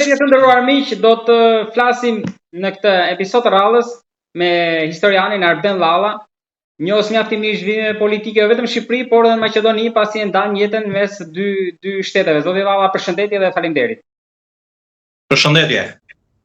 Të nderuar miq, do të flasim në këtë episod të radhës me historianin Arben Llalla, njohës mjaftimisht vime politike jo vetëm në Shqipëri, por edhe në Maqedoni, pasi e ndan jetën mes dy shteteve. Zoti Llalla, përshëndetje dhe faleminderit. Përshëndetje.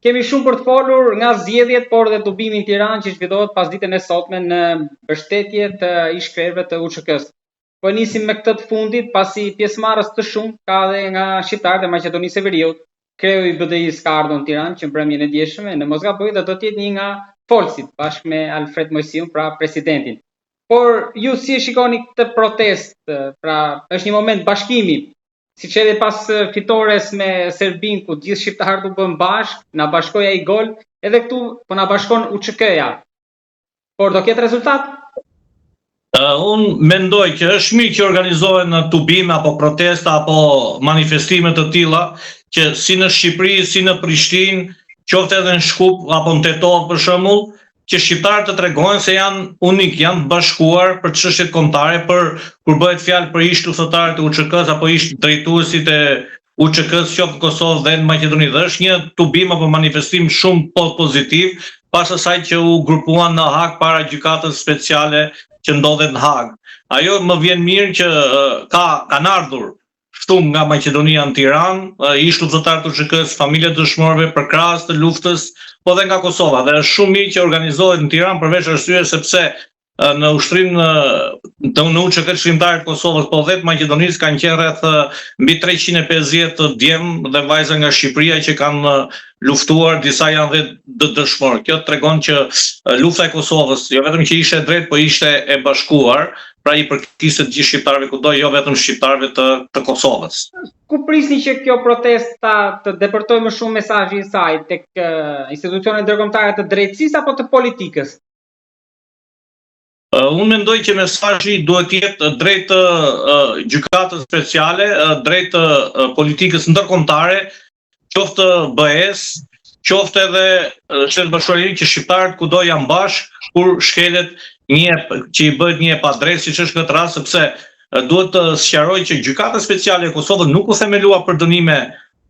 Kemi shumë për të folur nga zgjedhjet, por edhe tubimi në Tiranë që zhvillohet pas ditën e sotme në mbështetje të ish-krerëve të UÇK-s. Po nisim me këtë të fundit, pasi pjesëmarrës të shumë ka edhe nga shqiptarët e Maqedonisë së Veriut. Kreu i BDI-s ka ardhur në Tiranë që mbrëmjen e djeshme, në mos gaboj dhe do të jetë një nga folësit bashkë me Alfred Mojsiun, pra presidentin. Por ju si e shikoni këtë protestë? Pra është një moment bashkimi, siç edhe pas fitores me Serbinë ku gjithë shqiptarët u bën bashkë, na bashkoi ai gol, edhe këtu po na bashkon UÇK-ja. Por do ketë rezultat? Unë mendoj që është mirë që organizohen tubime apo protesta apo manifestime të tilla që si në Shqipëri, si në Prishtinë, qoftë edhe në Shkup apo në Tetov për shembull, që shqiptarët të tregojnë se janë unik, janë të bashkuar për çështjet kombëtare, për kur bëhet fjalë për ish luftëtarët e UÇK-s apo ish drejtuesit e UÇK-s qoftë në Kosovë dhe në Maqedoni. Dhe është një tubim apo manifestim shumë pozitiv, pas asaj që u grupuan në Hag para gjykatës speciale që ndodhet në Hag. Ajo më vjen mirë që kanë ardhur shumë nga Maqedonia në Tiranë, ish luftëtarë të UÇK-s, familje të dëshmorëve për krahas të luftës, po dhe nga Kosova. Dhe është shumë mirë që organizohet në Tiranë përveç arsyes sepse në ushtrim në UÇK çlimtarët të Kosovës, po dhe të Maqedonisë kanë qenë rreth mbi 350 djemë dhe vajza nga Shqipëria që kanë luftuar, disa janë dhe dëshmorë. Kjo tregon që lufta e Kosovës jo vetëm që ishte e drejtë, po ishte e bashkuar, pra i përkiste të gjithë shqiptarëve kudo, jo vetëm shqiptarëve të Kosovës. Ku prisni që kjo protesta të depërtojë më shumë mesazhin e saj tek institucionet ndërkombëtare të drejtësisë apo të politikës? Unë mendoj që mesazhi duhet të jetë drejt gjykatës speciale, drejt politikës ndërkombëtare, qoftë BE-s, qoftë edhe Shtetet Bashkuara që shqiptarët kudo janë bashkë kur shkelet që i bëhet një padrejtë, siç është këtë rast, sepse duhet të sqaroj që gjykata speciale e Kosovës nuk u themelua për dënime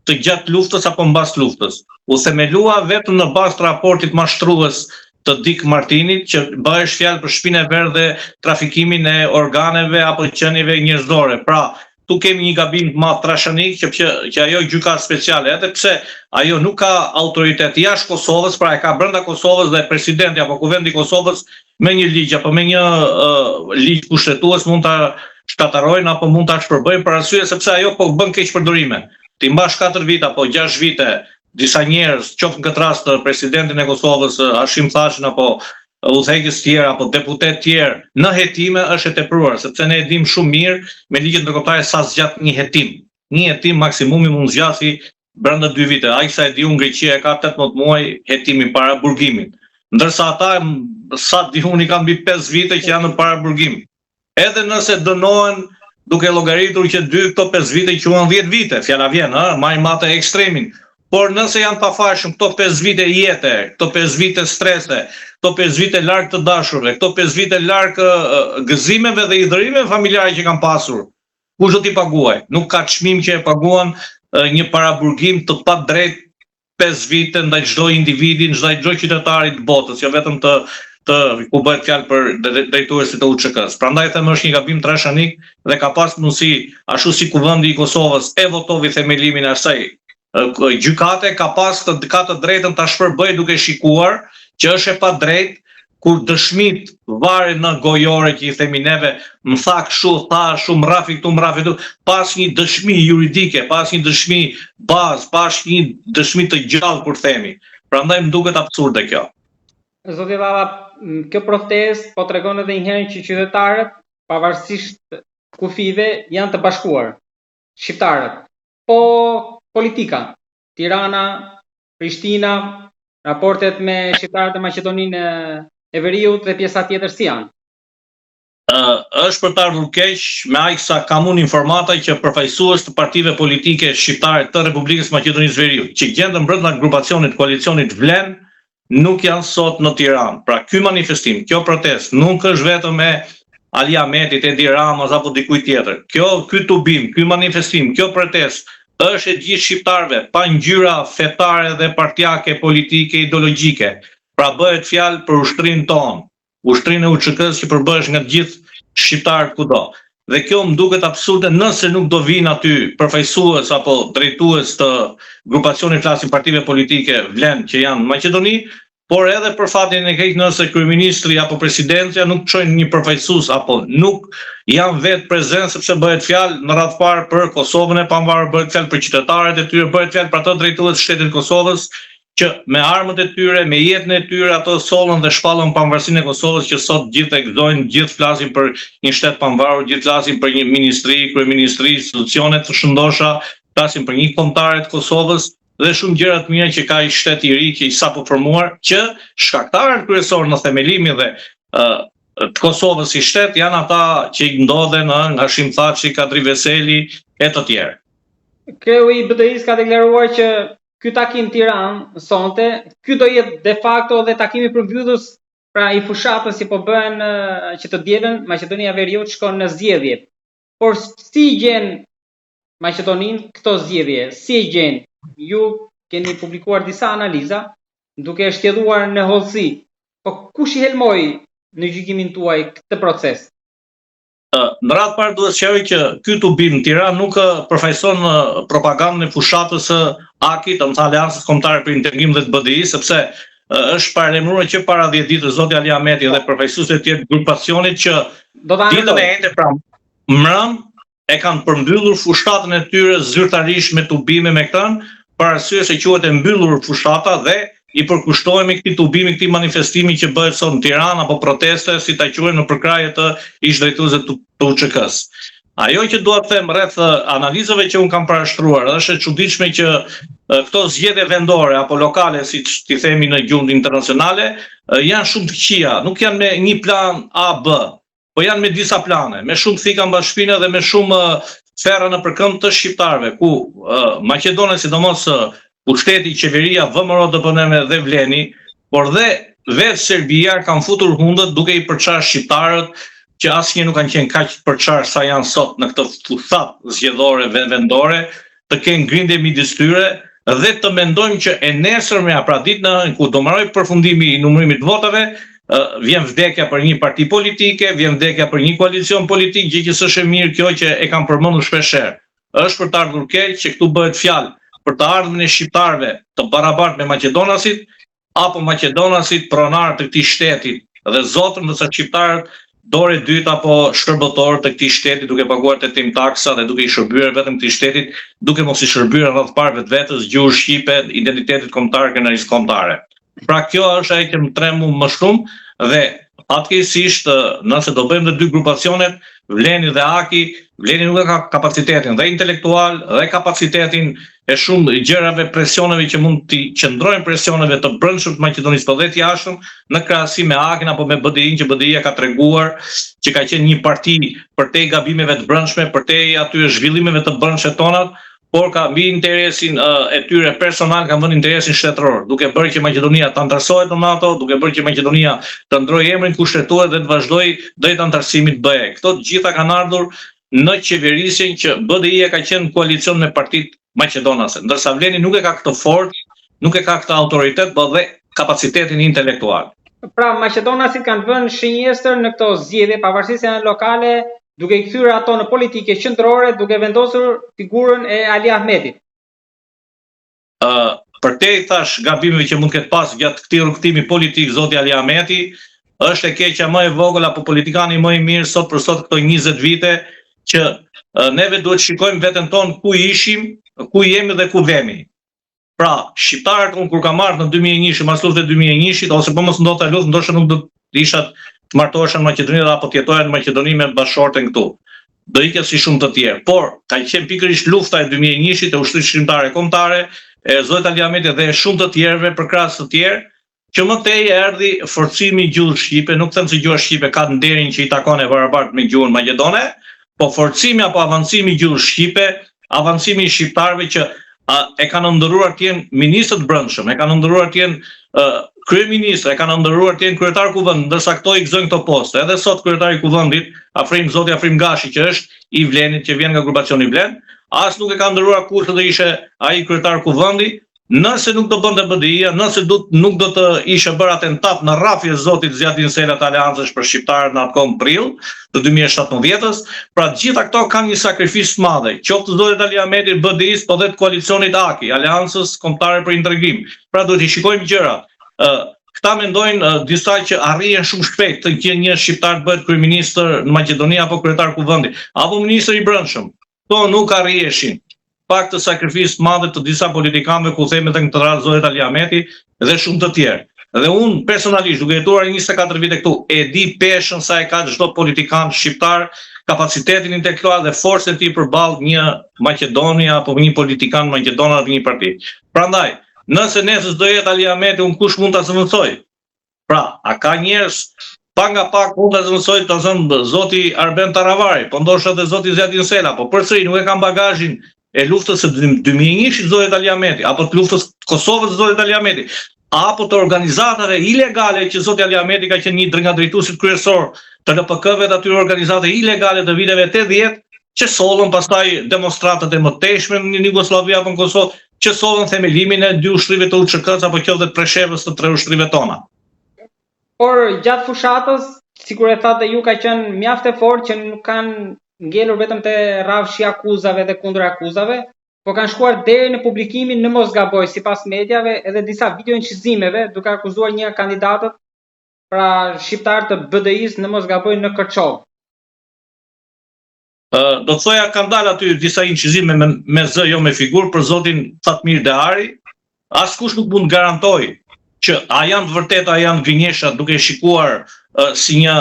të gjatë luftës apo mbas luftës. U themelua vetëm në bazë të raportit mashtrues të Dik Martinit, që bëhesh fjalë për shpinë e verdhë dhe trafikimin e organeve apo qenieve njerëzore. Pra, tu kemi një gabim të madh trashanik që ajo gjykatë speciale, edhe pse ajo nuk ka autoritet jashtë Kosovës, pra e ka brenda Kosovës dhe presidenti apo kuvendi i Kosovës me një ligj apo me një ligj kushtetues mund ta shkatarojnë apo mund ta shpërbëjnë për arsye sepse ajo po bën keq përdorime. Ti mbash 4 vite apo 6 vite disa njerëz, qoftë në këtë rast presidentin e Kosovës Hashim Thashin apo udhëheqës tjerë apo deputet tjerë në hetime, është e tepruar, sepse ne e dim shumë mirë me ligjet ndërkombëtare sa zgjat një hetim. Një hetim maksimumi mund zgjati brenda 2 vite. Ai sa e di unë, Greqia ka 18 muaj hetimin para burgimit. Ndërsa ata sa di unë kanë mbi 5 vite që janë në para burgim. Edhe nëse dënohen duke llogaritur që 5 vite quhen 10 vite, fjala vjen, marrim atë ekstremin. Por nëse janë pafajshëm këto 5 vite jete, këto 5 vite strese, këto 5 vite larg të dashurve, këto 5 vite larg gëzimeve dhe idhërimeve familjare që kanë pasur, kush do t'i paguaj? Nuk ka çmim që e paguan një paraburgim të padrejtë 5 vite ndaj çdo individi, ndaj çdo qytetari të botës, jo vetëm të ku bëhet fjalë për drejtuesit e UÇK-s. Prandaj them është një gabim trashanik dhe ka pas mundësi, ashtu si kuvendi i Kosovës e votoi themelimin e asaj gjykate, ka të drejtën ta shpërbëjë duke shikuar që është e padrejtë kur dëshmit varen në gojore që i themi neve, më tha kështu, tha shumë mrafi këtu, mrafi këtu, pas një dëshmi juridike, pas një dëshmi bazë, pas një dëshmi të gjallë kur themi. Prandaj më duket absurde kjo. Zoti Llalla, kjo protestë po tregon edhe një herë që qytetarët, pavarësisht kufive, janë të bashkuar. Shqiptarët. Po politika, Tirana, Prishtina, raportet me shqiptarët e Maqedoninë e Veriut dhe pjesa tjetër si janë? Është për të ardhur keq me aq sa kam unë informata që përfaqësues të partive politike shqiptare të Republikës Maqedonisë Veriut, që gjenden brenda grupacionit koalicionit Vlen, nuk janë sot në Tiranë. Pra ky manifestim, kjo protestë nuk është vetëm me Ali Ahmetit, Edi Ramës apo dikujt tjetër. Ky tubim, ky manifestim, kjo protestë është e gjithë shqiptarëve, pa ngjyra fetare dhe partijake, politike, ideologjike. Pra bëhet fjalë për ushtrinë tonë, ushtrinë e UÇK-s që përbëhesh nga të gjithë shqiptarët kudo. Dhe kjo më duket absurde nëse nuk do vinë aty përfaqësues apo drejtues të grupacionit flasin partive politike vlen që janë në Maqedoni, por edhe për fatin e keq nëse kryeministri apo presidentja nuk çojnë një përfaqësues apo nuk janë vetë prezent, sepse bëhet fjalë në radhë parë për Kosovën e pavarur, bëhet fjalë për qytetarët e tyre, bëhet fjalë për ato drejtues të shtetit të Kosovës që me armët e tyre, me jetën e tyre, ato sollën dhe shpallën pavarësinë e Kosovës, që sot gjithë e gëzojnë, gjithë flasin për një shtet pavarur, gjithë flasin për një ministri, kryeministri, institucione të shëndosha, flasin për një kombëtare të Kosovës dhe shumë gjëra të mira që ka i shteti i ri që i sapo formuar, që shkaktarët kryesorë në themelimin dhe të Kosovës si shtet janë ata që i ndodhen nga Hashim Thaçi, Kadri Veseli e të tjerë. Kreu i BDI-s ka deklaruar që ky takim Tiranë sonte, ky do jetë de facto dhe takimi përmbyllës pra i fushatës që po bëhen që të dielën Maqedonia Veriut shkon në zgjedhje. Por si gjen Maqedoninë këto zgjedhje? Si e gjen? Ju keni publikuar disa analiza duke shtjelluar në hollësi. Po kush i helmoi në gjykimin tuaj këtë proces? Në radhë parë duhet sqaroj që ky tubim në Tiranë nuk përfaqëson propagandën e fushatës së AKI-t, të Aleancës Kombëtare për Integrim dhe të BDI, sepse është paralajmëruar që para 10 ditë zoti Ali Ahmeti dhe përfaqësuesit e tjerë të grupacionit që ditën e njëjtë pra mbrëm e kanë përmbyllur fushatën e tyre zyrtarisht me tubime me këtë, për arsye se quhet e mbyllur fushata dhe i përkushtohemi këtij tubimi, këtij manifestimi që bëhet sot në Tiranë apo proteste, si ta quajmë në përkrahje të ish drejtuesve të UÇK-s. Ajo që dua të them rreth analizave që un kam parashtruar, është e çuditshme që këto zgjedhje vendore apo lokale, siç ti themi në gjuhën internacionale, janë shumë të këqija, nuk janë me një plan A, B, po janë me disa plane, me shumë thika mbas shpinë dhe me shumë ferra në përkëmbë të shqiptarëve, ku Maqedonia, sidomos pushteti, qeveria, VMRO, DPN dhe Vleni, por dhe vetë Serbia kanë futur hundët duke i përçarë shqiptarët që asnjë nuk kanë qenë kaq përçarë sa janë sot në këtë fushat zgjedhore vendore, të kenë grindje midis tyre dhe të mendojmë që e nesërmja, pra ditën ku do mbaroj përfundimi i numërimit të votave, vjen vdekja për një parti politike, vjen vdekja për një koalicion politik, gjë që s'është e mirë kjo që e kanë përmendur shpeshherë. Është për të ardhur keq që këtu bëhet fjalë për të ardhmen e shqiptarëve të barabartë me maqedonasit, apo maqedonasit pronar të këtij shteti dhe zotën, ndërsa shqiptarët dorë dytë apo shkërbëtor të këtij shteti duke paguar tetim taksa dhe duke i shërbyer vetëm këtij shtetit, duke mos i shërbyer rreth parë vetvetes, gjuhës shqipe, identitetit kombëtar, krenarisë kombëtare. Pra kjo është ajo që më tremu më shumë dhe fatkeqësisht nëse do bëjmë të dy grupacionet, Vleni dhe AKI, Vleni nuk ka kapacitetin dhe intelektual dhe kapacitetin e shumë gjërave, presioneve që mund të qëndrojnë presioneve të brendshëm të Maqedonisë për dhe të jashtëm në krahasim me AKI-n apo me BDI-n, që BDI-ja ka treguar që ka qenë një parti përtej gabimeve të brendshme, përtej atyre zhvillimeve të brendshme tona, por ka mbi interesin e tyre personal, ka vënë interesin shtetëror, duke bërë që Maqedonia të antarësohet në NATO, duke bërë që Maqedonia të ndrojë emrin kushtetues dhe të vazhdojë drejt antarësimit BE. Këto të gjitha kanë ardhur në qeverisjen që BDI-ja ka qenë koalicion me partitë maqedonase, ndërsa Vleni nuk e ka këtë forcë, nuk e ka këtë autoritet, por dhe kapacitetin intelektual. Pra maqedonasit kanë vënë shenjestër në këto zgjedhje, pavarësisht se janë lokale, duke i kthyer ato në politike qendrore, duke vendosur figurën e Ali Ahmetit. Përtej thash gabimeve që mund të ketë pas gjatë këtij rrugtimi politik zoti Ali Ahmeti, është e keqja më e vogël apo politikani më i mirë sot për sot këto 20 vite që neve duhet shikojmë veten tonë ku ishim, ku jemi dhe ku vemi. Pra, shqiptarët kur ka marrë në 2001, mas luftës 2001, ose po mos ndodhte luftë, ndoshta nuk do të isha të martohesha në Maqedoni apo të jetoja në Maqedoni me bashkëshorten këtu. Do ikja si shumë të tjerë. Por ka qenë pikërisht lufta e 2001-shit e ushtrisë shqiptare kombëtare, e zotit Ali Ahmeti dhe shumë të tjerëve për krahas të tjerë, që më tej erdhi forcimi i gjuhës shqipe, nuk them se gjuha shqipe ka nderin që i takon e barabartë me gjuhën maqedone, po forcimi apo avancimi i gjuhës shqipe, avancimi i shqiptarëve që e kanë ndërruar të jenë ministrë të brendshëm, e kanë ndërruar të jenë kryeministër, e kanë ndërruar të jenë kryetar kuvend, ndërsa këto i gëzojnë këto poste. Edhe sot kryetari i kuvendit, zoti Afrim Gashi, që është i Vlenit, që vjen nga grupacioni Vlen, as nuk e ka ndëruar kurrë të ishe ai kryetar kuvendi. Nëse nuk do bënte BDI-ja, nëse nuk do të ishte bërë atentat në rrafje zotit Zjadin Sela të Aleancës për shqiptarët në atë kohë prill të 2017-s, pra gjitha këto kanë një sakrifisë të madhe, qoftë zoti Ali Ahmeti, BDI-s, po dhe të koalicionit AKI, Aleancës Kombëtare për Integrim. Pra duhet i shikojmë gjërat. Këta mendojnë disa që arrihen shumë shpejt të që një shqiptar të bëhet kryeminist në Maqedoni apo kryetar kuvendi, apo ministër i brendshëm. Kto nuk arriheshin. Pak të sakrifisë madhe të disa politikanëve ku themet në këtë rast zoti Ali Ahmeti dhe shumë të tjerë. Dhe unë personalisht duke jetuar 24 vite këtu, e di peshën sa e ka çdo politikan shqiptar, kapacitetin intelektual dhe forcën e tij përballë një Maqedoni apo një politikan maqedon apo një parti. Prandaj, nëse nesër do jetë Ali Ahmeti, unë kush mund ta zëvendësoj? Pra, a ka njerëz pa nga pak mund ta zëvendësoj të thënë zoti Arben Taravari, po ndoshta edhe zoti Zjadin Sela, po përsëri nuk e kanë bagazhin e luftës së 2001-shit zoti Ali Ahmeti, apo të luftës të Kosovës zoti Ali Ahmeti, apo të organizatave ilegale që zoti Ali Ahmeti ka qenë një nga drejtuesit kryesor të LPK-ve dhe atyre organizate ilegale të viteve 80 që sollën pastaj demonstratat e mëtejshme në Jugosllavi apo në Kosovë, që sollën themelimin e 2 ushtrive të UÇK-s apo qoftë të preshevës të 3 ushtrive tona. Por gjatë fushatës, sikur e thatë ju, ka qenë mjaft e fortë që nuk kanë ngelur vetëm te rrafshi akuzave dhe kundër akuzave, po kanë shkuar deri në publikimin në mos gaboj sipas mediave edhe disa video incizimeve duke akuzuar një kandidatët pra shqiptar të BDI-s në mos gaboj në Kërçov. Do të thoja kanë dalë aty disa incizime me zë jo me figurë për zotin Fatmir Dehari, askush nuk mund garantoj që a janë të vërteta, a janë gënjesha duke shikuar si një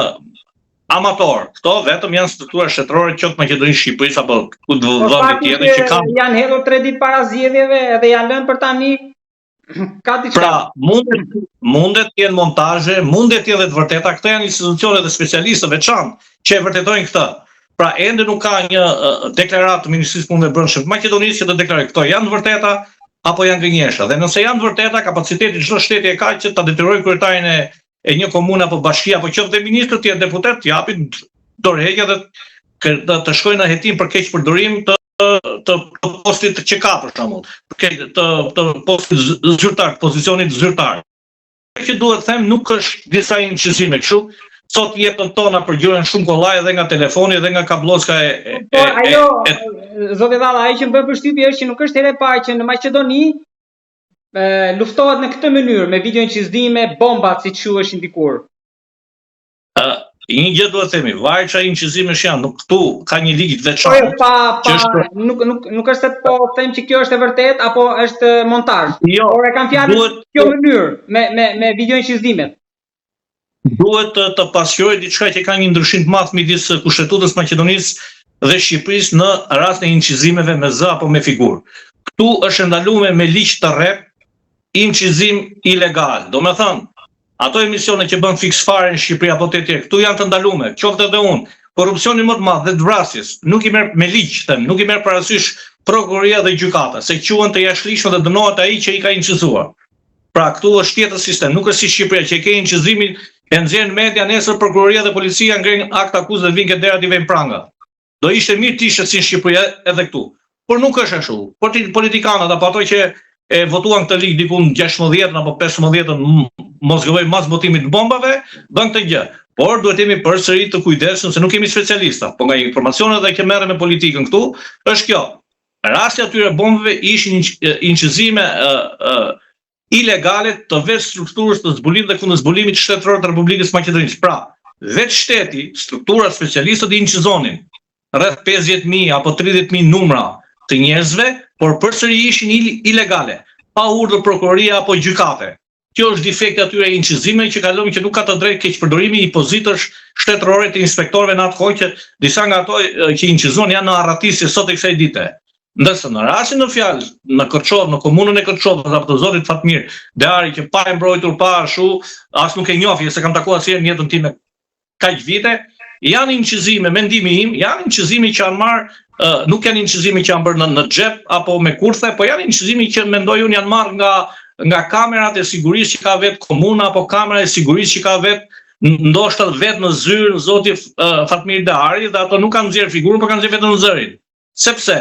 amator. Këto vetëm janë struktura shtetërore qoftë Maqedonisë Shqipërisë apo ku do vëndi tjetër që kanë janë hedhur 3 ditë para zgjedhjeve edhe janë lënë për tani ka diçka. Pra, mundet të jenë montazhe, mundet të jenë të vërteta, këto janë institucione dhe specialistë veçantë që e vërtetojnë këtë. Pra, ende nuk ka një deklaratë të Ministrisë Punëve të Brendshme të Maqedonisë që të deklarojë këto janë të vërteta apo janë gënjesha. Dhe nëse janë të vërteta, kapaciteti çdo shteti e ka që ta detyrojë kryetarin e një komune apo bashkie apo qoftë ministër të jetë deputet, të japin dorëheqje dhe të shkojnë në hetim për keq përdorim të postit që ka për shembull, të postit zyrtar, pozicionit zyrtar. Që duhet të them nuk është disa incizime kështu. Sot jetën tona përgjigjen shumë kollaj edhe nga telefoni edhe nga kabllocka zoti Dhalla, ai që më bën përshtypje është që nuk është herë e parë që në Maqedoni luftohet në këtë mënyrë me video incizime, bombat siç quheshin dikur. Një gjë duhet të themi, varet çfarë incizimesh janë, nuk këtu ka një ligj të veçantë. Nuk është se po them që kjo është e vërtetë apo është montazh. Jo, por e kam fjalën kjo mënyrë me video incizimet. Duhet të pasqyrojë diçka që ka një ndryshim të madh midis Kushtetutës Maqedonisë dhe Shqipërisë në rast të incizimeve me zë apo me figurë. Këtu është ndaluar me ligj të rrep incizim ilegal. Do me thënë, ato emisione që bën fix fare në Shqipëri apo të tjerë, këtu janë të ndaluar, qoftë edhe unë. Korrupsioni më të madh dhe të vrasjes nuk i merr me ligj, nuk i merr parasysh prokuroria dhe gjykata, se quhen të jashtëligjshme dhe dënohet ai që i ka incizuar. Pra këtu është tjetër sistem, nuk është si Shqipëria që ke incizimin e nxjerrin media, nesër prokuroria dhe policia ngrenë akt akuzë dhe vinë ke dera t'i vënë pranga. Do ishte mirë të ishte si në Shqipëri edhe këtu. Por nuk është ashtu. Politikanët apo ato që e votuan këtë ligj diku në 16 apo 15 mos gëvoj mas botimit të bombave, bën këtë gjë. Por duhet jemi përsëri të kujdesshëm se nuk kemi specialista, po nga informacionet dhe që merren me politikën këtu, është kjo. Rasti atyre bombave ishin incizime ilegale të vetë strukturës të zbulimit dhe kundërzbulimit shtetëror të Republikës Maqedonisë. Pra, vetë shteti, struktura specialistët i incizonin rreth 50.000 apo 30.000 numra të njerëzve, por përsëri ishin ilegale, pa urdhër prokuroria apo gjykate. Kjo është defekti atyre incizimeve që kalojmë që nuk ka të drejtë keqpërdorimi i pozitësh shtetërore të inspektorëve në atë kohë që disa nga ato që incizon janë në arratisje sot e kësaj dite. Ndërsa në rastin në fjalë në Kërçov, në komunën e Kërçovës apo të zotit Fatmir Dehari që pa e mbrojtur pa ashtu, as nuk e njoh, se kam takuar asnjëherë në jetën time kaq vite, janë incizime, mendimi im, janë incizime që janë marrë, nuk janë incizime që janë bërë në xhep apo me kurthe, po janë incizime që mendoj unë janë marrë nga kamerat e sigurisë që ka vetë komuna apo kamera e sigurisë që ka vetë ndoshta vetë në zyrë zoti Fatmir Dehari, dhe ato nuk kanë nxjerr figurën, por kanë nxjerr vetëm zërin. sepse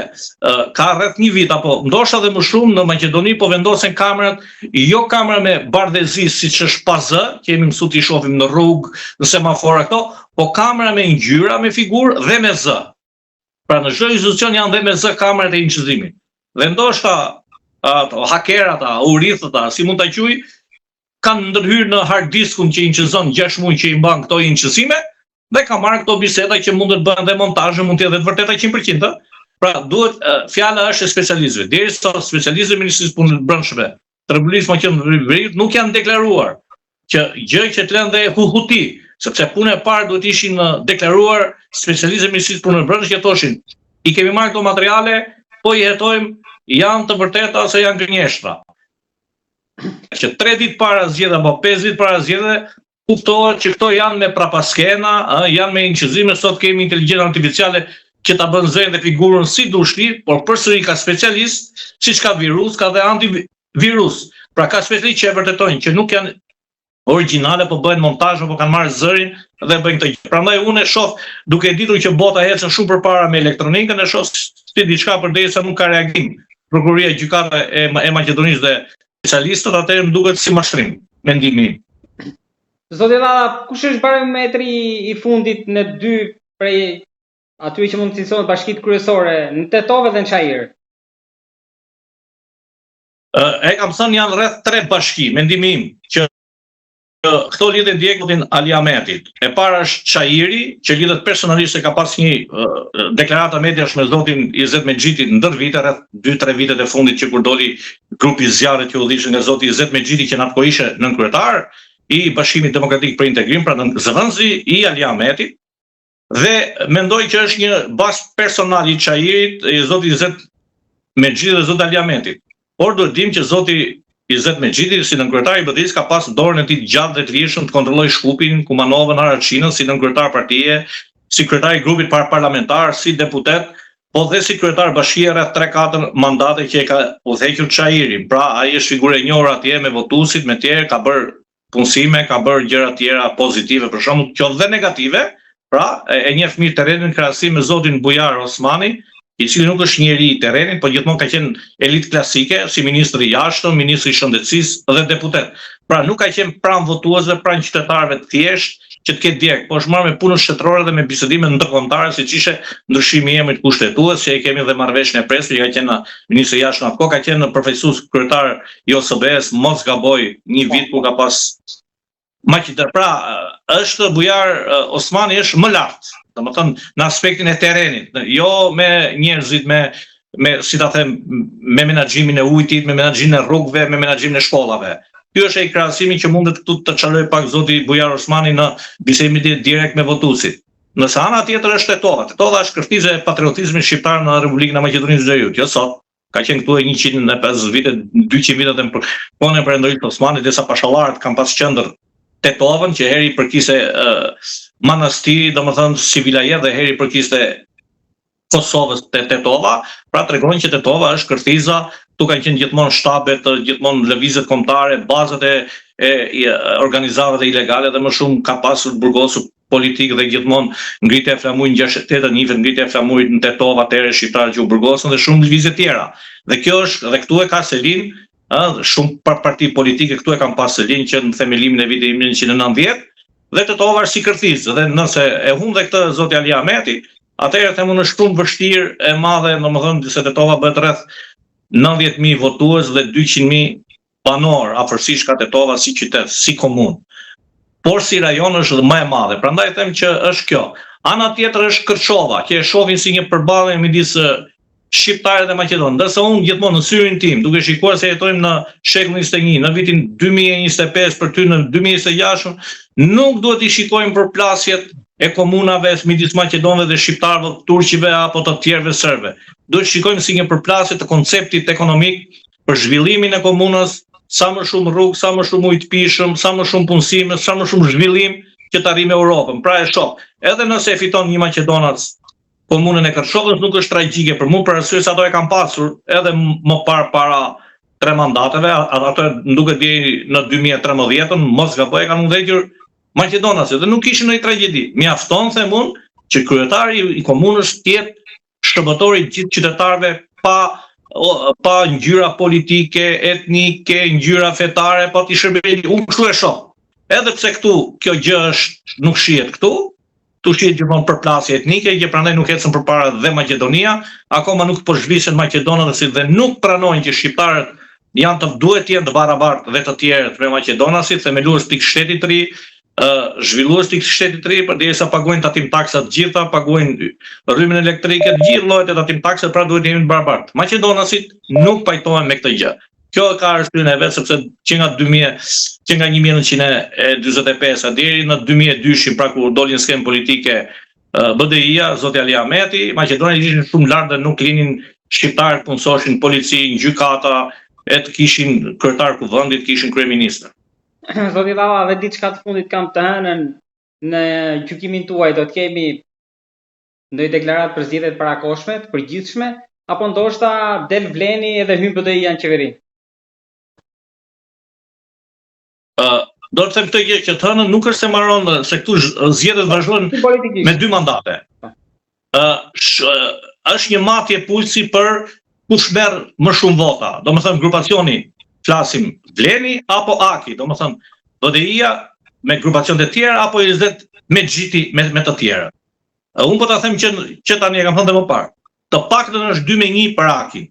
ka rreth një vit apo ndoshta edhe më shumë në Maqedoni po vendosen kamerat, jo kamera me bardhëzi siç është PAZ, që jemi mësuar t'i shohim në rrugë, në semafora këto, po kamera me ngjyra, me figurë dhe me Z. Pra në çdo institucion janë dhe me Z kamerat e inqëzimit. Dhe ndoshta hakerat, urithët, si mund ta quaj, kanë ndërhyrë në hard diskun që inqëzon 6 muaj që i mban këto inqëzime dhe ka marrë këto biseda që mund të bëhen dhe montazhe, mund të jetë vërtet 100%. Pra duhet fjala është e specialistëve. Derisa specialistët e Ministrisë Punës së Brendshme, Trembëlisë Maqedonisë nuk janë deklaruar që gjë që të lënë dhe huhuti, sepse puna e parë duhet ishin deklaruar specialistët e Ministrisë Punës së Brendshme që thoshin, i kemi marrë këto materiale, po i hetojmë, janë të vërteta ose janë gënjeshtra. Që 3 ditë para zgjedhjeve apo 5 ditë para zgjedhjeve kuptohet që këto janë me prapaskena, janë me inqëzime, sot kemi inteligjencë artificiale që ta bën zërin dhe figurën si dushti, por përsëri ka specialist, siç ka virus, ka dhe antivirus. Pra ka specialistë që e vërtetojnë që nuk janë origjinale, po bëjnë montazh apo kanë marrë zërin dhe bëjnë këtë gjë. Prandaj unë e shoh, duke ditur që bota ecën shumë përpara me elektronikën, e shoh si diçka përderisa nuk ka reagim. Prokuroria e Gjykatës e Maqedonisë dhe specialistët atëherë më duket si mashtrim, mendimi im. Zoti Dhalla, kush është barometri i fundit në 2 prej atyre që mund të cilësohen bashkitë kryesore, në Tetova dhe në Çajir? E kam thënë janë rreth 3 bashki, mendimi im, që këto lidhen direkt me Aliametit. E para është Çajiri, që lidhet personalisht se ka pas një deklaratë mediash me zotin Izet Mexhiti ndër vite, rreth 2-3 vitet e fundit që kur doli grupi zjarrit që udhëhiqën nga zoti Izet Mexhiti që natë ishte nënkryetar i Bashkimit Demokratik për Integrim, pra zëvendësi i Aliametit, dhe mendoj që është një bazë personal i Çajirit, i zoti Izet Mexhiti dhe zoti Aliametit. Por duhet dim që zoti Izet Mexhiti si nënkryetar i BDI-s ka pas dorën e tij gjatë dhe të vjetshëm të kontrolloj Shkupin, Kumanovën, Araçinën si nënkryetar partie, si kryetar i grupit parlamentar, si deputet, po dhe si kryetar bashkie rreth 3-4 mandate që e ka udhëhequr Çajirin. Pra ai është figurë e njohur atje me votuesit, me tjerë, ka bërë punësime, ka bërë gjëra tjera pozitive, për shembull, qoftë dhe negative. Pra e njeh mirë terrenin në krahasim me zotin Bujar Osmani, i cili nuk është njeri i terrenit, po gjithmonë ka qenë elitë klasike, si ministri i jashtëm, ministri i shëndetësisë dhe deputet. Pra nuk ka qenë pranë votuesve, pranë qytetarëve të thjeshtë, që të ketë direkt, po është marrë me punën shtetërore dhe me bisedime ndërkombëtare, siç ishte ndryshimi i emrit kushtetues, që e kemi dhe marrëveshjen e presme, që ka qenë ministri i jashtëm atko, ka qenë përfaqësues kryetar i OSBE-s, mos gaboj, një vit ku ka pas Maqedoni. Pra është Bujar Osmani është më lart, domethënë në aspektin e terrenit, jo me njerëzit me si ta them, me menaxhimin e ujtit, me menaxhimin e rrugëve, me menaxhimin e shkollave. Ky është ai krahasimi që mundet këtu të çaroj pak zoti Bujar Osmani në bisedën direkt me votuesit. Nëse ana tjetër është Tetova. Tetova është kërtizë e patriotizmit shqiptar në Republikën e Maqedonisë së Veriut, jo sot. Ka qenë këtu e 150 vite, 200 vite në kohën e Perëndorit Osmanit, desa pashallarët kanë pas qendër Tetovën, që heri përkiste manastiri, domethënë si vilajet, dhe heri përkiste Kosovës te Tetova. Pra tregon që Tetova është kërthiza, tu kanë qenë gjithmonë shtabet, gjithmonë lëvizjet kombëtare, bazat e organizatave ilegale, dhe më shumë ka pasur burgosur politik dhe gjithmonë ngritja e flamurit në 68, nifet ngritja e flamurit në Tetova, atëherë shqiptarët që u burgosën dhe shumë lëvizje tjera. Dhe kjo është, dhe këtu e ka Selin, shumë parti politike këtu e kam pas Selin që në themelimin e vitit 1990, dhe Tetova është si kërthizë, dhe nëse e humb dhe këtë zoti Ali Ahmeti, atëherë themun është shumë vështirë e madhe, domethënë se Tetova bëhet rreth 90.000 votues dhe 200.000 banor, afërsisht ka Tetova si qytet, si komunë. Por si rajon është më e madhe. Prandaj them që është kjo. Ana tjetër është Kërçova, që e shohin si një përballje midis shqiptarëve dhe maqedonë. Ndërsa unë gjithmonë në syrin tim, duke shikuar se jetojmë në shekullin 21, në vitin 2025 për ty në 2026, nuk duhet i shikojmë përplasjet e komunave midis maqedonëve dhe shqiptarëve, turqive apo të tjerëve serbëve. Duhet shikojmë si një përplasje të konceptit ekonomik për zhvillimin e komunës, sa më shumë rrugë, sa më shumë ujë të pijshëm, sa më shumë punësime, sa më shumë zhvillim që të arrijmë Europën. Pra e shoh, edhe nëse e fiton një maqedonac komunën e Kërçovës nuk është tragjike për mua, për arsye se ato e kanë pasur edhe më parë para 3 mandateve, ato duket deri në 2013-ën, mos gaboj, kanë udhëhequr maqedonacët dhe nuk kishin ndonjë tragjedi. Mjafton them unë që kryetari i komunës të jetë shërbëtori gjithë qytetarëve pa ngjyra politike, etnike, ngjyra fetare, po ti shërbej unë kështu e shoh. Edhe pse këtu kjo gjë nuk shihet këtu, tu shihet gjithmonë përplasje etnike, që prandaj nuk ecën përpara dhe Maqedonia, akoma nuk po zhvisen maqedonasit dhe nuk pranojnë që shqiptarët duhet të jenë të barabartë dhe të tjerët me maqedonasit, themelues pikë shtetit të ri, zhvillues të shtetit të ri, përderisa pagojnë tatim taksat gjitha, pagojnë rrymë elektrike, të gjithë llojet e tatim taksat, pra duhet të jemi të barabartë. Maqedonasit nuk pajtohen me këtë gjë. Kjo ka arsyeën e vet, sepse që nga 1945 deri në 2002, pra kur doli në skemë politike BDI-ja, zoti Ali Ahmeti, Maqedonia ishin shumë lart dhe nuk linin shqiptarët punsoshin polici, gjykata, e të kishin kryetar kuvendit, kishin kryeministër. Zoti Valla, dhe diçka të fundit kam të hënën në gjykimin tuaj, do të kemi ndonjë deklaratë për zgjedhjet parakoshme, të përgjithshme, apo ndoshta del vleni edhe hyn BDI-ja në qeveri? Do të them këtë gjë që të hënën nuk është se mbaron, se këtu zgjedhjet vazhdojnë me 2 mandate. Është një matje pulsi për kush merr më shumë vota. Domethënë grupacioni flasim vleni apo Aki, domethënë BDI-ja me grupacion të tjera apo 20 me gjiti me të tjera. Unë po ta them që tani e kam thënë më parë. Të paktën është 2-1 për Akin.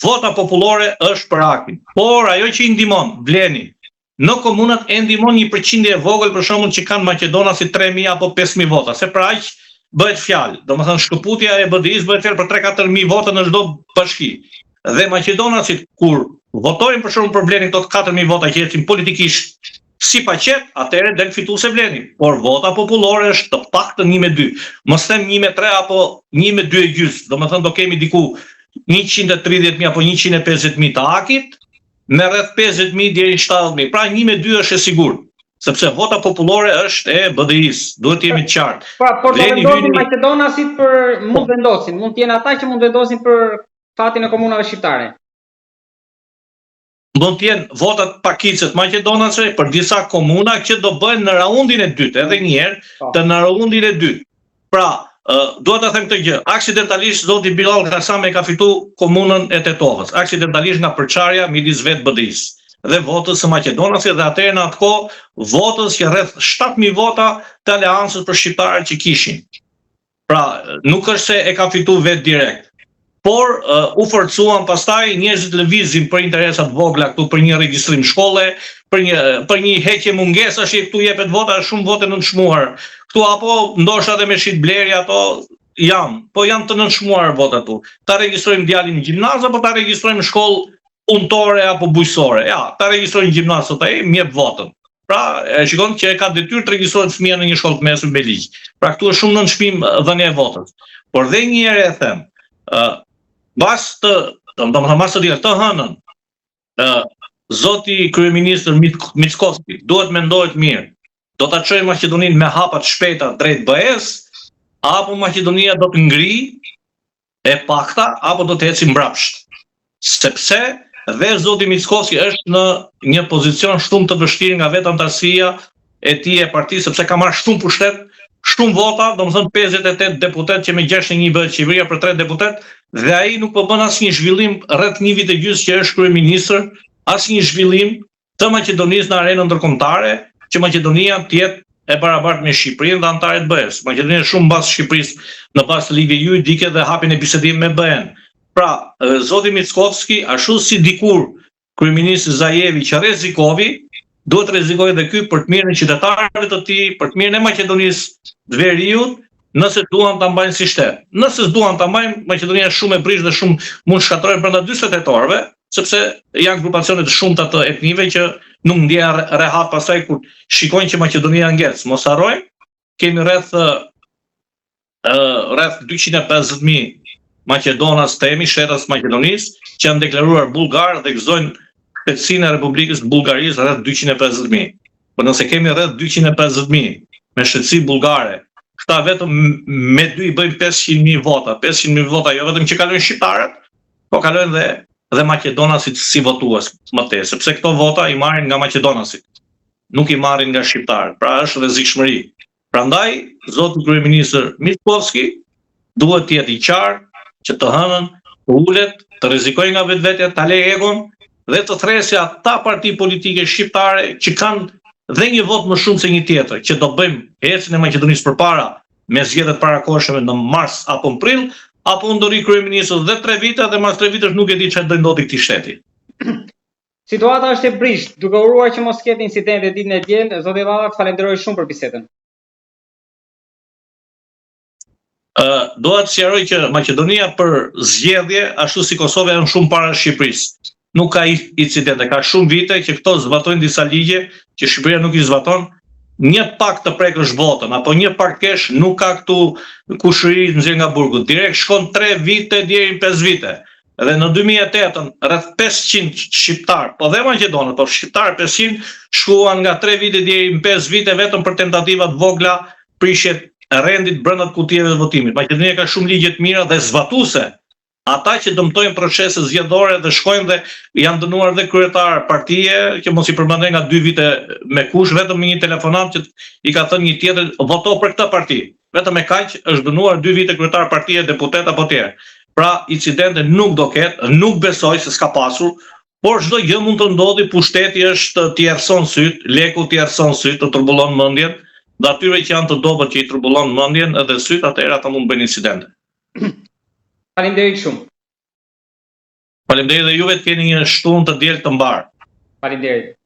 Vota popullore është për Akin. Por ajo që i ndihmon vleni në komunat e ndihmon një përqindje e vogël, për shembull që kanë maqedonasit 3000 apo 5000 vota, se për aq bëhet fjalë. Domethënë shkëputja e BDI-s bëhet fjalë për 3-4000 vota në çdo bashki. Dhe maqedonasit kur votojnë për shembull për vlenin këto 4000 vota që ecin politikisht si paqet, atëherë del fituese vleni. Por vota popullore është të paktën 1-2. Mos them 1-3 apo 1-2,5. Domethënë do kemi diku 130.000 apo 150.000 të Akit, me rreth 50.000 deri në 70.000. Pra 1-2 është e sigurt, sepse vota popullore është e BDI-s. Duhet të jemi të qartë. Por do vendosin maqedonasit mund të jenë ata që mund vendosin për fatin e komunave shqiptare. Mund të jenë votat pakicet maqedonase për disa komuna që do bëhen në raundin e dytë, edhe një herë në raundin e dytë. Pra, duhet ta them këtë gjë. Aksidentalisht zoti Bilal Kasame ka fituar komunën e Tetovës. Aksidentalisht nga përçarja midis vet BDI-s dhe votës së Maqedonasit, dhe atëherë në atë kohë votës që rreth 7.000 vota të aleancës për shqiptarët që kishin. Pra, nuk është se e ka fituar vet direkt. Por u forcuan pastaj njerëzit lëvizin për interesat vogla këtu, për një regjistrim shkolle, për një heqje mungesash që këtu jepet vota, shumë vote nënçmuar. Këtu apo ndoshta edhe me shit blerje ato janë të nënçmuar votat këtu. Ta regjistrojmë djalin në gjimnaz apo ta regjistrojmë shkollë punëtore apo bujqësore. Ja, ta regjistrojmë gjimnaz sot ai më jep votën. Pra, e shikon që e ka detyrë të regjistrohet fëmia në një shkollë të mesme me ligj. Pra këtu është shumë nënçmim dhënia e votës. Por dhe një herë e them, Mas të hënën, zoti kryeministër Mickovski duhet mendohet mirë. Do ta çojë Maqedoninë me hapa të shpejta drejt BE-s, apo Maqedonia do të ngrijë e pakta, apo do të ecë mbrapsht. Sepse dhe zoti Mickovski është në një pozicion shumë të vështirë nga vetë antarësia e tij e partisë, sepse ka marrë shumë pushtet, shumë vota, domethënë 58 deputet që me 61 bëhet qeveria për 3 deputet, dhe ai nuk po bën asnjë zhvillim rreth 1 vit e gjys që është kryeministër, asnjë zhvillim të Maqedonisë në arenën ndërkombëtare, që Maqedonia të jetë e barabartë me Shqipërinë dhe anëtarët e BE-s. Maqedonia është shumë mbas Shqipërisë në bazë të ligjes juridike dhe hapin e bisedimit me BE-n. Pra, zoti Mickovski, ashtu si dikur kryeministri Zajevi që rrezikovi, duhet rrezikojë edhe ky për të mirën e qytetarëve të tij, për të mirën e Maqedonisë të Veriut, nëse duan ta mbajnë si shtet. Nëse s'duan ta mbajnë, Maqedonia është shumë e prishë dhe shumë mund shkatërrohet brenda 40 tetorëve, sepse janë grupacione të shumta të etnive që nuk ndjehen rehat pastaj kur shikojnë që Maqedonia ngec. Mos harrojmë, kemi rreth 250.000 Maqedonas temi, shtetas Maqedonisë, që janë deklaruar bullgar dhe gëzojnë shtetësinë e Republikës së Bullgarisë rreth 250.000. Po nëse kemi rreth 250.000 me shtetësi bullgare, këta vetëm me 2 i bëjnë 500.000 vota. 500.000 vota jo vetëm që kalojnë shqiptarët, po kalojnë dhe Maqedonasit si votues më tej, sepse këto vota i marrin nga Maqedonasit, nuk i marrin nga shqiptarët. Pra është rrezikshmëri. Prandaj zoti kryeministër Mickovski duhet të jetë i qartë, që të hënën, të ulet, të rrezikojë nga vetvetja, ta lejë egon dhe të thresë ata parti politike shqiptare që kanë dhe një vot më shumë se një tjetër, që do bëjmë ecën e Maqedonisë përpara me zgjedhjet parakohshme në mars apo në prill, apo ndori kryeministri dhe 3 vite dhe mas 3 vitesh nuk e di çfarë do ndodhi këtij shteti. Situata është e brisht, duke uruar që mos ketë incidente ditën e diel. Zoti Valla, falenderoj shumë për bisedën. Doa të sqaroj që Maqedonia për zgjedhje, ashtu si Kosova, janë shumë para Shqipërisë. Nuk ka incidente, ka shumë vite që këto zbatojnë disa ligje që Shqipëria nuk i zbaton. Një pak të prekësh votën apo një pak kesh nuk ka këtu kushëri nxjerr nga burgu. Direkt shkon 3 vite deri në 5 vite. Dhe në 2008 rreth 500 shqiptar, po dhe maqedonët, po shqiptar 500 shkuan nga 3 vite deri në 5 vite vetëm për tentativa të vogla prishje rendit brenda kutijeve të votimit. Maqedonia ka shumë ligje të mira dhe zbatuese. Ata që dëmtojnë procese zgjedhore dhe shkojnë dhe janë dënuar dhe kryetar partie, që mos i përmendej nga 2 vite me kush, vetëm me një telefonat që i ka thënë një tjetër voto për këtë parti. Vetëm me kaq është dënuar 2 vite kryetar partie, deputet apo tjerë. Pra incidente nuk do ketë, nuk besoj se s'ka pasur, por çdo gjë mund të ndodhi, pushteti është t'i errson syt, leku t'i errson syt, të turbullon mendjen, dhe atyre që janë të dobët që i turbullon mendjen edhe syt, atëherë ata mund bëjnë incidente. Faleminderit shumë. Faleminderit dhe juve të keni një shtunë të diel të mbar. Faleminderit.